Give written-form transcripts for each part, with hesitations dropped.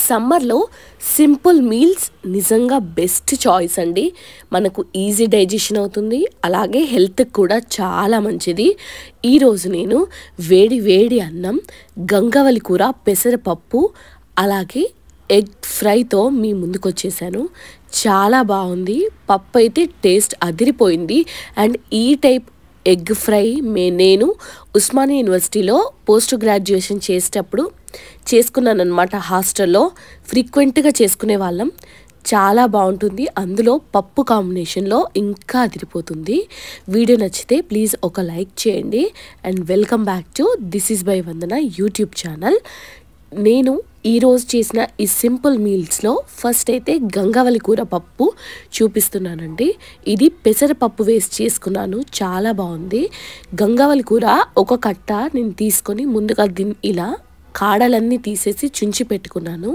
సమ్మర్లో simple meals నిజంగా best choice అండి. మనకు ఈజీ డైజెషన్ అవుతుంది, అలాగే హెల్త్కి కూడా చాలా మంచిది. ఈరోజు నేను వేడి వేడి అన్నం, గంగవలి కూర, పెసరపప్పు, అలాగే ఎగ్ ఫ్రైతో మీ ముందుకు వచ్చేసాను. చాలా బాగుంది. పప్పు అయితే టేస్ట్ అదిరిపోయింది. అండ్ ఈ టైప్ ఎగ్ ఫ్రై నేను ఉస్మానియా యూనివర్సిటీలో పోస్ట్ గ్రాడ్యుయేషన్ చేసేటప్పుడు చేసుకున్నాను అనమాట. హాస్టల్లో ఫ్రీక్వెంట్గా చేసుకునే వాళ్ళం. చాలా బాగుంటుంది. అందులో పప్పు కాంబినేషన్లో ఇంకా అదిరిపోతుంది. వీడియో నచ్చితే ప్లీజ్ ఒక లైక్ చేయండి. And welcome back to this is by Vandana YouTube channel. నేను ఈరోజు చేసిన ఈ సింపుల్ మీల్స్లో ఫస్ట్ అయితే గంగవలి కూర పప్పు చూపిస్తున్నానండి. ఇది పెసరపప్పు వేసి చేసుకున్నాను. చాలా బాగుంది. గంగవలి కూర ఒక కట్ట నేను తీసుకొని ముందుగా ఇలా కాడలన్నీ తీసేసి చుంచి పెట్టుకున్నాను.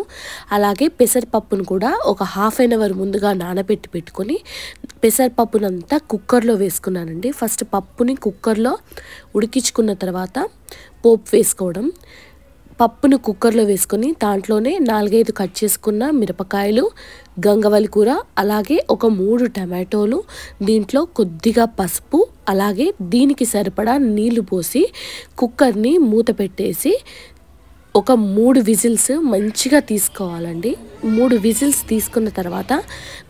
అలాగే పెసరపప్పును కూడా ఒక హాఫ్ అన్ అవర్ ముందుగా నానబెట్టి పెట్టుకొని పెసరపప్పునంతా కుక్కర్లో వేసుకున్నానండి. ఫస్ట్ పప్పుని కుక్కర్లో ఉడికించుకున్న తర్వాత పోపు వేసుకోవడం. పప్పును కుక్కర్లో వేసుకొని దాంట్లోనే 4-5 కట్ చేసుకున్న మిరపకాయలు, గంగవలి కూర, అలాగే ఒక 3 టమాటోలు, దీంట్లో కొద్దిగా పసుపు, అలాగే దీనికి సరిపడా నీళ్లు పోసి కుక్కర్ని మూత పెట్టేసి ఒక 3 విజిల్స్ మంచిగా తీసుకోవాలండి. 3 విజిల్స్ తీసుకున్న తర్వాత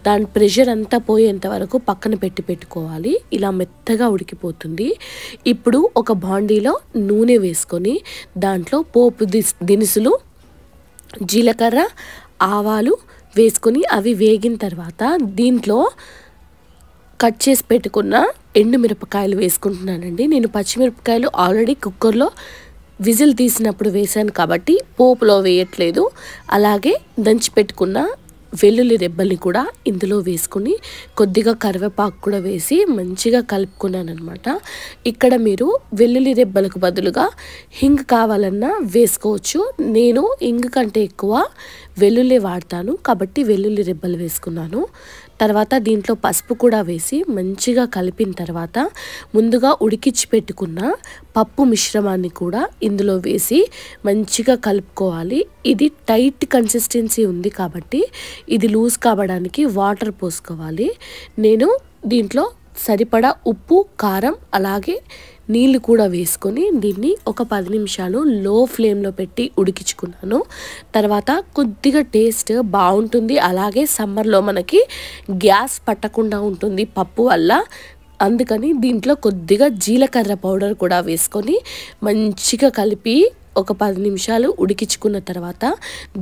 దాని ప్రెషర్ అంతా పోయేంత వరకు పక్కన పెట్టుకోవాలి. ఇలా మెత్తగా ఉడికిపోతుంది. ఇప్పుడు ఒక బాండీలో నూనె వేసుకొని దాంట్లో పోపు దినుసులు, జీలకర్ర, ఆవాలు వేసుకొని అవి వేగిన తర్వాత దీంట్లో కట్ చేసి పెట్టుకున్న ఎండుమిరపకాయలు వేసుకుంటున్నానండి. నేను పచ్చిమిరపకాయలు ఆల్రెడీ కుక్కర్లో విజిల్ తీసినప్పుడు వేసాను కాబట్టి పోపులో వేయట్లేదు. అలాగే దంచి పెట్టుకున్న వెల్లుల్లి రెబ్బల్ని కూడా ఇందులో వేసుకుని కొద్దిగా కరివేపాకు కూడా వేసి మంచిగా కలుపుకున్నాను అనమాట. ఇక్కడ మీరు వెల్లుల్లి రెబ్బలకు బదులుగా హింగ్ కావాలన్నా వేసుకోవచ్చు. నేను హింగ్ కంటే ఎక్కువ వెల్లుల్లి వాడతాను కాబట్టి వెల్లుల్లి రెబ్బలు వేసుకున్నాను. తర్వాత దీంట్లో పసుపు కూడా వేసి మంచిగా కలిపిన తర్వాత ముందుగా ఉడికించి పెట్టుకున్న పప్పు మిశ్రమాన్ని కూడా ఇందులో వేసి మంచిగా కలుపుకోవాలి. ఇది టైట్ కన్సిస్టెన్సీ ఉంది కాబట్టి ఇది లూజ్ కావడానికి వాటర్ పోసుకోవాలి. నేను దీంట్లో సరిపడా ఉప్పు, కారం, అలాగే నీళ్ళు కూడా వేసుకొని దీన్ని ఒక 10 నిమిషాలు లో ఫ్లేమ్లో పెట్టి ఉడికించుకున్నాను. తర్వాత కొద్దిగా టేస్ట్ బాగుంటుంది. అలాగే సమ్మర్లో మనకి గ్యాస్ పట్టకుండా ఉంటుంది పప్పు వల్ల. అందుకని దీంట్లో కొద్దిగా జీలకర్ర పౌడర్ కూడా వేసుకొని మంచిగా కలిపి ఒక 10 నిమిషాలు ఉడికించుకున్న తర్వాత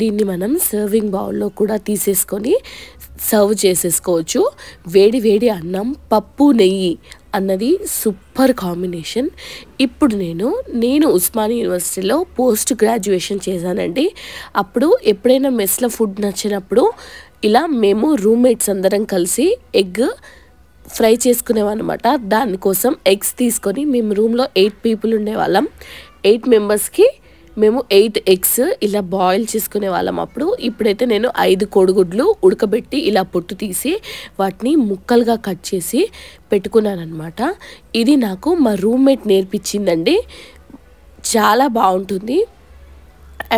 దీన్ని మనం సర్వింగ్ బౌల్లో కూడా తీసేసుకొని సర్వ్ చేసేసుకోవచ్చు. వేడి వేడి అన్నం, పప్పు, నెయ్యి అన్నది సూపర్ కాంబినేషన్. ఇప్పుడు నేను ఉస్మానియా యూనివర్సిటీలో పోస్ట్ గ్రాడ్యుయేషన్ చేశానండి. అప్పుడు ఎప్పుడైనా మెస్లో ఫుడ్ నచ్చినప్పుడు ఇలా మేము రూమ్మేట్స్ అందరం కలిసి ఎగ్ ఫ్రై చేసుకునేవన్నమాట. దానికోసం ఎగ్స్ తీసుకొని మేము రూమ్లో 8 పీపుల్ ఉండేవాళ్ళం. 8 మెంబర్స్కి మేము 8 ఎగ్స్ ఇలా బాయిల్ చేసుకునే వాళ్ళం అప్పుడు. ఇప్పుడైతే నేను 5 కోడిగుడ్లు ఉడకబెట్టి ఇలా పొట్టు తీసి వాటిని ముక్కలుగా కట్ చేసి పెట్టుకున్నాను అనమాట. ఇది నాకు మా రూమ్మేట్ నేర్పించిందండి. చాలా బాగుంటుంది.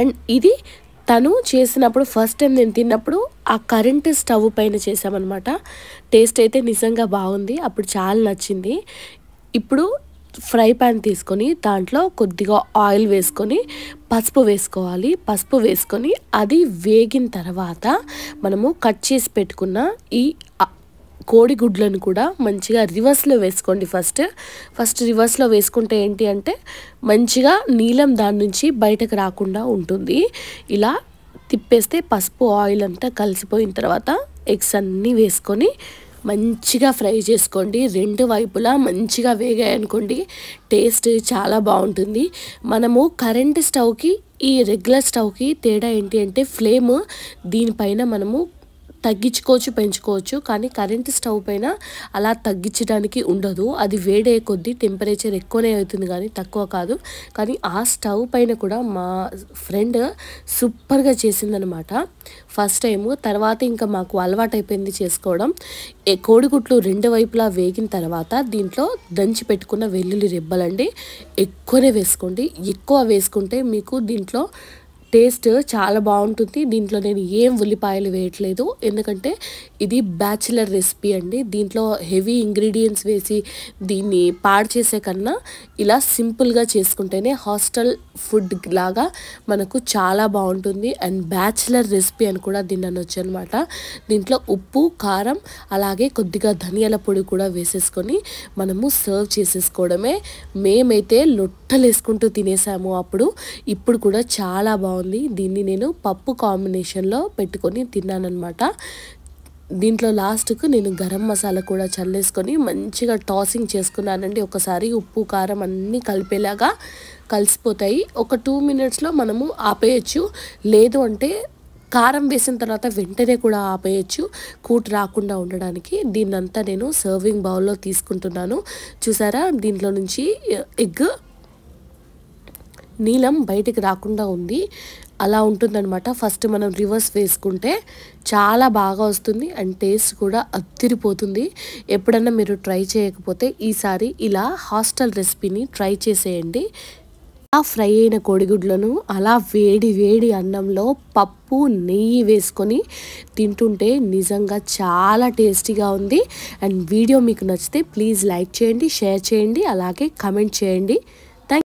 అండ్ ఇది తను చేసినప్పుడు ఫస్ట్ టైం నేను తిన్నప్పుడు ఆ కరెంట్ స్టవ్ పైన చేసామన్నమాట. టేస్ట్ అయితే నిజంగా బాగుంది. అప్పుడు చాలా నచ్చింది. ఇప్పుడు ఫ్రై ప్యాన్ తీసుకొని దాంట్లో కొద్దిగా ఆయిల్ వేసుకొని పసుపు వేసుకోవాలి. పసుపు వేసుకొని అది వేగిన తర్వాత మనము కట్ చేసి పెట్టుకున్న ఈ కోడిగుడ్లను కూడా మంచిగా రివర్స్లో వేసుకోండి. ఫస్ట్ రివర్స్లో వేసుకుంటే ఏంటి అంటే మంచిగా నీలం దాని నుంచి బయటకు రాకుండా ఉంటుంది. ఇలా తిప్పేస్తే పసుపు ఆయిల్ అంతా కలిసిపోయిన తర్వాత ఎగ్స్ అన్నీ వేసుకొని మంచిగా ఫ్రై చేసుకోండి. 2 వైపులా మంచిగా వేగాయనుకోండి టేస్ట్ చాలా బాగుంటుంది. మనము కరెంట్ స్టవ్కి ఈ రెగ్యులర్ స్టవ్కి తేడా ఏంటి అంటే ఫ్లేమ్ దీనిపైన మనము తగ్గించుకోవచ్చు, పెంచుకోవచ్చు. కానీ కరెంట్ స్టవ్ పైన అలా తగ్గించడానికి ఉండదు. అది వేడే కొద్దీ టెంపరేచర్ ఎక్కువనే అవుతుంది కానీ తక్కువ కాదు. కానీ ఆ స్టవ్ పైన కూడా మా ఫ్రెండ్ సూపర్గా చేసిందనమాట ఫస్ట్ టైము. తర్వాత ఇంకా మాకు అలవాటు అయిపోయింది చేసుకోవడం. కోడిగుడ్లు 2 వైపులా వేగిన తర్వాత దీంట్లో దంచి పెట్టుకున్న వెల్లుల్లి రెబ్బలండి ఎక్కువనే వేసుకోండి. ఎక్కువ వేసుకుంటే మీకు దీంట్లో టేస్ట్ చాలా బాగుంటుంది. దీంట్లో నేను ఏం ఉల్లిపాయలు వేయట్లేదు, ఎందుకంటే ఇది బ్యాచిలర్ రెసిపీ అండి. దీంట్లో హెవీ ఇంగ్రీడియంట్స్ వేసి దీన్ని పాడు చేసే కన్నా ఇలా సింపుల్గా చేసుకుంటేనే హాస్టల్ ఫుడ్ లాగా మనకు చాలా బాగుంటుంది. అండ్ బ్యాచిలర్ రెసిపీ అని కూడా దీన్ని అనొచ్చు అనమాట. దీంట్లో ఉప్పు, కారం, అలాగే కొద్దిగా ధనియాల పొడి కూడా వేసేసుకొని మనము సర్వ్ చేసేసుకోవడమే. మేమైతే లొట్టలు వేసుకుంటూ తినేసాము అప్పుడు. ఇప్పుడు కూడా చాలా బాగుంది. దీన్ని నేను పప్పు కాంబినేషన్లో పెట్టుకొని తిన్నానమాట. దీంట్లో లాస్ట్కు నేను గరం మసాలా కూడా చల్లేసుకొని మంచిగా టాసింగ్ చేసుకున్నానండి. ఒకసారి ఉప్పు, కారం అన్నీ కలిపేలాగా కలిసిపోతాయి. ఒక 2 మినిట్స్లో మనము ఆపేయచ్చు. లేదు అంటే కారం వేసిన తర్వాత వెంటనే కూడా ఆపేయచ్చు, కూట్ రాకుండా ఉండడానికి. దీన్నంతా నేను సర్వింగ్ బౌల్లో తీసుకుంటున్నాను. చూసారా, దీంట్లో నుంచి ఎగ్ నీలం బయటికి రాకుండా ఉంది. అలా ఉంటుందన్నమాట. ఫస్ట్ మనం రివర్స్ వేసుకుంటే చాలా బాగా వస్తుంది అండ్ టేస్ట్ కూడా అదిరిపోతుంది. ఎప్పుడన్నా మీరు ట్రై చేయకపోతే ఈసారి ఇలా హాస్టల్ రెసిపీని ట్రై చేసేయండి. ఆ ఫ్రై అయిన కోడిగుడ్లను అలా వేడి వేడి అన్నంలో పప్పు, నెయ్యి వేసుకొని తింటుంటే నిజంగా చాలా టేస్టీగా ఉంది. అండ్ వీడియో మీకు నచ్చితే ప్లీజ్ లైక్ చేయండి, షేర్ చేయండి, అలాగే కమెంట్ చేయండి.